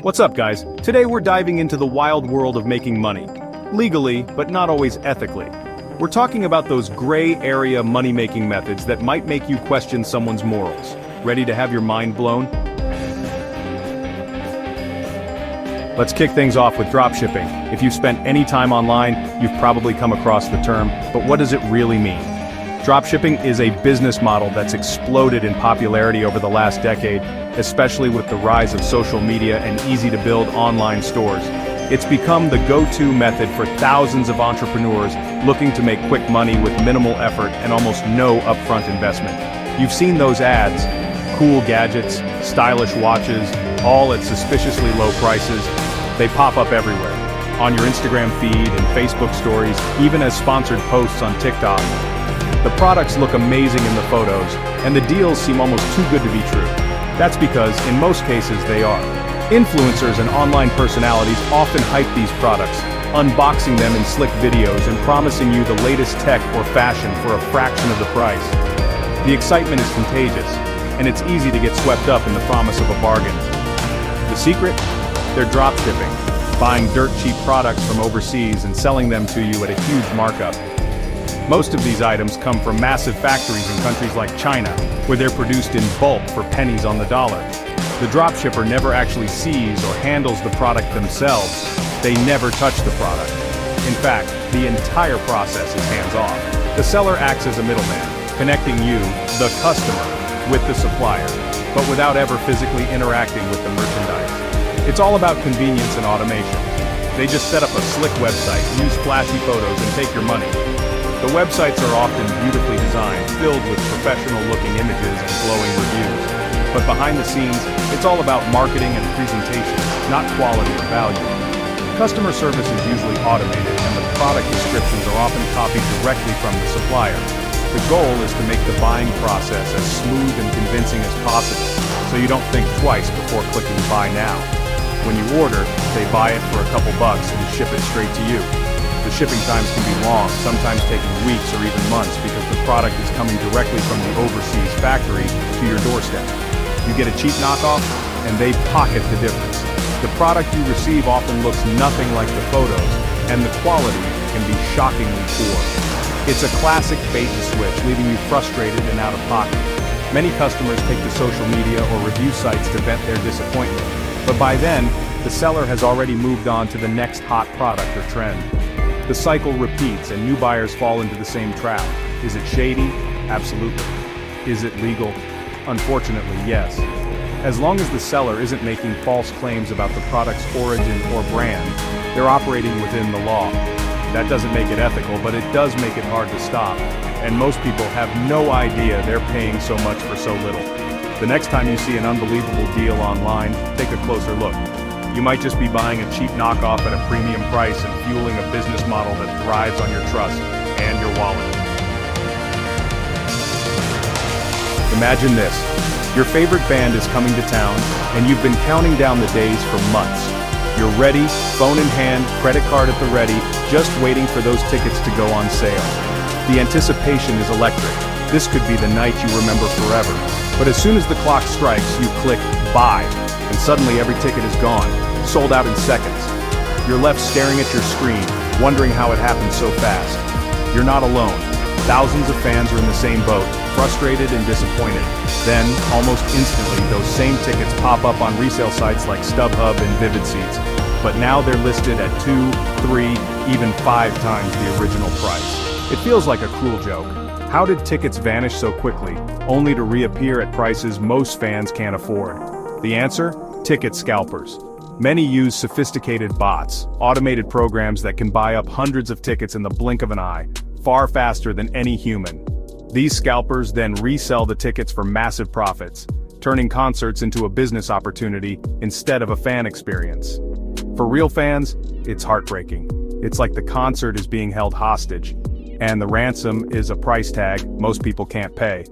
What's up, guys? Today we're diving into the wild world of making money. Legally, but not always ethically. We're talking about those gray area money-making methods that might make you question someone's morals. Ready to have your mind blown? Let's kick things off with dropshipping. If you've spent any time online, you've probably come across the term, but what does it really mean? Dropshipping is a business model that's exploded in popularity over the last decade, especially with the rise of social media and easy-to-build online stores. It's become the go-to method for thousands of entrepreneurs looking to make quick money with minimal effort and almost no upfront investment. You've seen those ads: cool gadgets, stylish watches, all at suspiciously low prices. They pop up everywhere, on your Instagram feed and Facebook stories, even as sponsored posts on TikTok. The products look amazing in the photos, and the deals seem almost too good to be true. That's because, in most cases, they are. Influencers and online personalities often hype these products, unboxing them in slick videos and promising you the latest tech or fashion for a fraction of the price. The excitement is contagious, and it's easy to get swept up in the promise of a bargain. The secret? They're dropshipping, buying dirt-cheap products from overseas and selling them to you at a huge markup. Most of these items come from massive factories in countries like China, where they're produced in bulk for pennies on the dollar. The dropshipper never actually sees or handles the product themselves. They never touch the product. In fact, the entire process is hands-off. The seller acts as a middleman, connecting you, the customer, with the supplier, but without ever physically interacting with the merchandise. It's all about convenience and automation. They just set up a slick website, use flashy photos, and take your money. The websites are often beautifully designed, filled with professional-looking images and glowing reviews. But behind the scenes, it's all about marketing and presentation, not quality or value. Customer service is usually automated, and the product descriptions are often copied directly from the supplier. The goal is to make the buying process as smooth and convincing as possible, so you don't think twice before clicking Buy Now. When you order, they buy it for a couple bucks and ship it straight to you. The shipping times can be long, sometimes taking weeks or even months because the product is coming directly from the overseas factory to your doorstep. You get a cheap knockoff, and they pocket the difference. The product you receive often looks nothing like the photos, and the quality can be shockingly poor. It's a classic bait and switch, leaving you frustrated and out of pocket. Many customers take to social media or review sites to vent their disappointment, but by then, the seller has already moved on to the next hot product or trend. The cycle repeats and new buyers fall into the same trap. Is it shady? Absolutely. Is it legal? Unfortunately, yes. As long as the seller isn't making false claims about the product's origin or brand, they're operating within the law. That doesn't make it ethical, but it does make it hard to stop. And most people have no idea they're paying so much for so little. The next time you see an unbelievable deal online, take a closer look. You might just be buying a cheap knockoff at a premium price and fueling a business model that thrives on your trust and your wallet. Imagine this. Your favorite band is coming to town, and you've been counting down the days for months. You're ready, phone in hand, credit card at the ready, just waiting for those tickets to go on sale. The anticipation is electric. This could be the night you remember forever. But as soon as the clock strikes, you click Buy. And suddenly every ticket is gone, sold out in seconds. You're left staring at your screen, wondering how it happened so fast. You're not alone. Thousands of fans are in the same boat, frustrated and disappointed. Then, almost instantly, those same tickets pop up on resale sites like StubHub and Vivid Seats. But now they're listed at 2, 3, even 5 times the original price. It feels like a cruel joke. How did tickets vanish so quickly, only to reappear at prices most fans can't afford? The answer? Ticket scalpers. Many use sophisticated bots, automated programs that can buy up hundreds of tickets in the blink of an eye, far faster than any human. These scalpers then resell the tickets for massive profits, turning concerts into a business opportunity instead of a fan experience. For real fans, it's heartbreaking. It's like the concert is being held hostage, and the ransom is a price tag most people can't pay.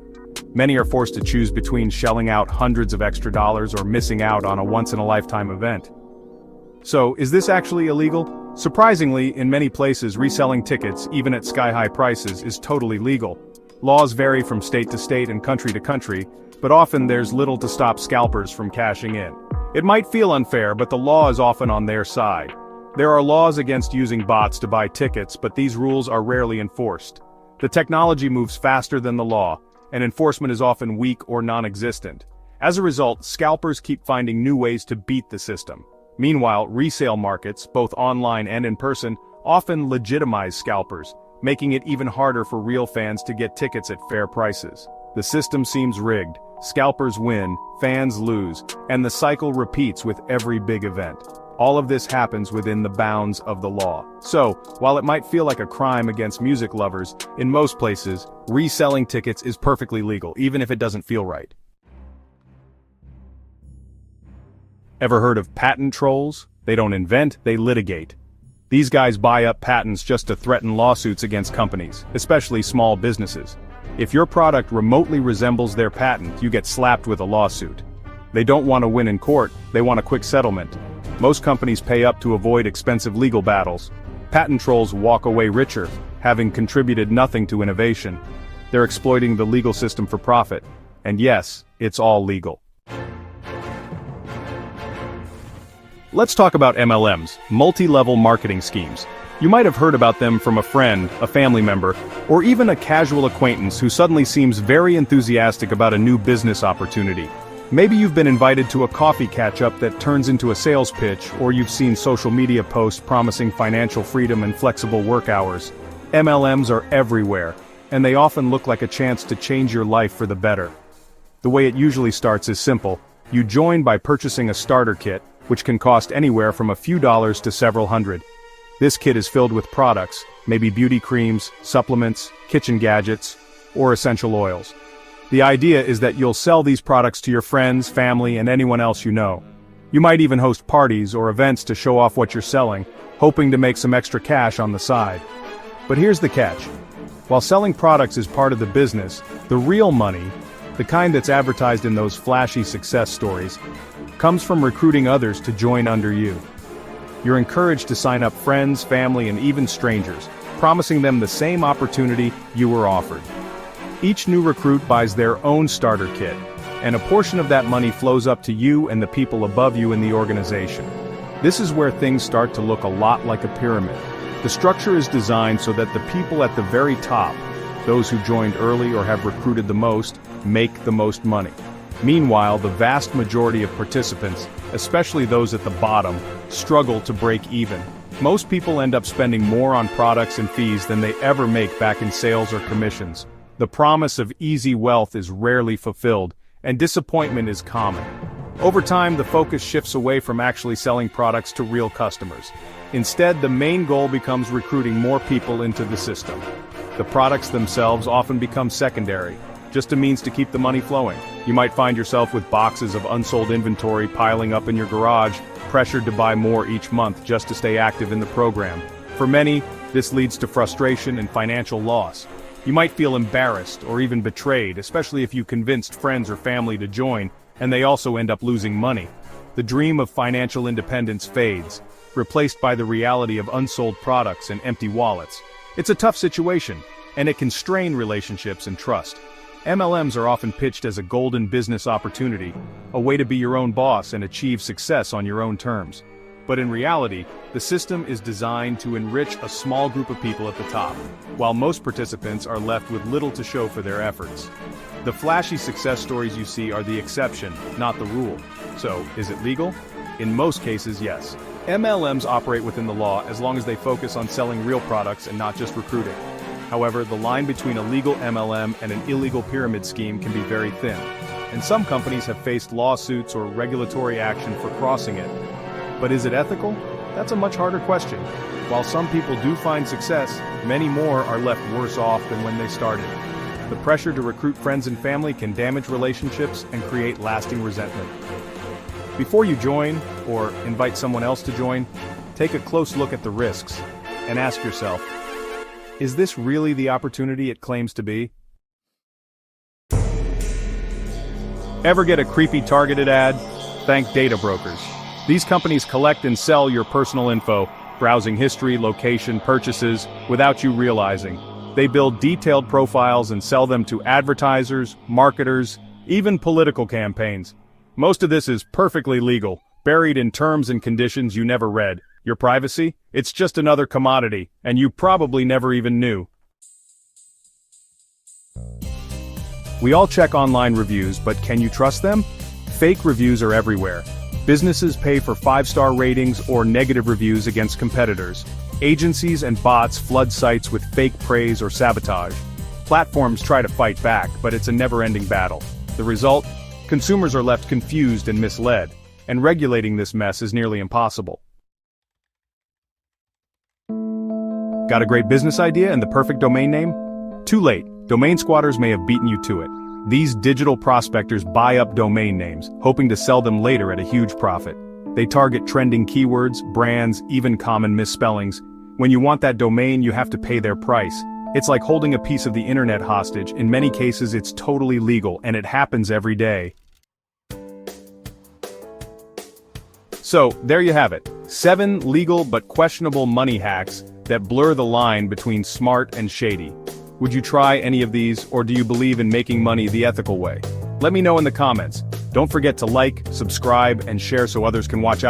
Many are forced to choose between shelling out hundreds of extra dollars or missing out on a once-in-a-lifetime event. So, is this actually illegal? Surprisingly, in many places, reselling tickets, even at sky-high prices, is totally legal. Laws vary from state to state and country to country, but often there's little to stop scalpers from cashing in. It might feel unfair, but the law is often on their side. There are laws against using bots to buy tickets, but these rules are rarely enforced. The technology moves faster than the law, and enforcement is often weak or non-existent. As a result, scalpers keep finding new ways to beat the system. Meanwhile, resale markets, both online and in person, often legitimize scalpers, making it even harder for real fans to get tickets at fair prices. The system seems rigged. Scalpers win, fans lose, and the cycle repeats with every big event. All of this happens within the bounds of the law. So, while it might feel like a crime against music lovers, in most places, reselling tickets is perfectly legal, even if it doesn't feel right. Ever heard of patent trolls? They don't invent, they litigate. These guys buy up patents just to threaten lawsuits against companies, especially small businesses. If your product remotely resembles their patent, you get slapped with a lawsuit. They don't want to win in court, they want a quick settlement. Most companies pay up to avoid expensive legal battles. Patent trolls walk away richer, having contributed nothing to innovation. They're exploiting the legal system for profit. And yes, it's all legal. Let's talk about MLMs, multi-level marketing schemes. You might have heard about them from a friend, a family member, or even a casual acquaintance who suddenly seems very enthusiastic about a new business opportunity. Maybe you've been invited to a coffee catch-up that turns into a sales pitch, or you've seen social media posts promising financial freedom and flexible work hours. MLMs are everywhere, and they often look like a chance to change your life for the better. The way it usually starts is simple. You join by purchasing a starter kit, which can cost anywhere from a few dollars to several hundred. This kit is filled with products, maybe beauty creams, supplements, kitchen gadgets, or essential oils. The idea is that you'll sell these products to your friends, family, and anyone else you know. You might even host parties or events to show off what you're selling, hoping to make some extra cash on the side. But here's the catch. While selling products is part of the business, the real money, the kind that's advertised in those flashy success stories, comes from recruiting others to join under you. You're encouraged to sign up friends, family, and even strangers, promising them the same opportunity you were offered. Each new recruit buys their own starter kit, and a portion of that money flows up to you and the people above you in the organization. This is where things start to look a lot like a pyramid. The structure is designed so that the people at the very top, those who joined early or have recruited the most, make the most money. Meanwhile, the vast majority of participants, especially those at the bottom, struggle to break even. Most people end up spending more on products and fees than they ever make back in sales or commissions. The promise of easy wealth is rarely fulfilled, and disappointment is common. Over time, the focus shifts away from actually selling products to real customers. Instead, the main goal becomes recruiting more people into the system. The products themselves often become secondary, just a means to keep the money flowing. You might find yourself with boxes of unsold inventory piling up in your garage, pressured to buy more each month just to stay active in the program. For many, this leads to frustration and financial loss. You might feel embarrassed or even betrayed, especially if you convinced friends or family to join, and they also end up losing money. The dream of financial independence fades, replaced by the reality of unsold products and empty wallets. It's a tough situation, and it can strain relationships and trust. MLMs are often pitched as a golden business opportunity, a way to be your own boss and achieve success on your own terms. But in reality, the system is designed to enrich a small group of people at the top, while most participants are left with little to show for their efforts. The flashy success stories you see are the exception, not the rule. So, is it legal? In most cases, yes. MLMs operate within the law as long as they focus on selling real products and not just recruiting. However, the line between a legal MLM and an illegal pyramid scheme can be very thin, and some companies have faced lawsuits or regulatory action for crossing it. But is it ethical? That's a much harder question. While some people do find success, many more are left worse off than when they started. The pressure to recruit friends and family can damage relationships and create lasting resentment. Before you join, or invite someone else to join, take a close look at the risks, and ask yourself, is this really the opportunity it claims to be? Ever get a creepy targeted ad? Thank data brokers. These companies collect and sell your personal info, browsing history, location, purchases, without you realizing. They build detailed profiles and sell them to advertisers, marketers, even political campaigns. Most of this is perfectly legal, buried in terms and conditions you never read. Your privacy? It's just another commodity, and you probably never even knew. We all check online reviews, but can you trust them? Fake reviews are everywhere. Businesses pay for 5-star ratings or negative reviews against competitors. Agencies and bots flood sites with fake praise or sabotage. Platforms try to fight back, but it's a never-ending battle. The result? Consumers are left confused and misled, and regulating this mess is nearly impossible. Got a great business idea and the perfect domain name? Too late. Domain squatters may have beaten you to it. These digital prospectors buy up domain names, hoping to sell them later at a huge profit. They target trending keywords, brands, even common misspellings. When you want that domain, you have to pay their price. It's like holding a piece of the internet hostage. In many cases, it's totally legal, and it happens every day. So, there you have it. 7 legal but questionable money hacks that blur the line between smart and shady. Would you try any of these, or do you believe in making money the ethical way? Let me know in the comments. Don't forget to like, subscribe, and share so others can watch out.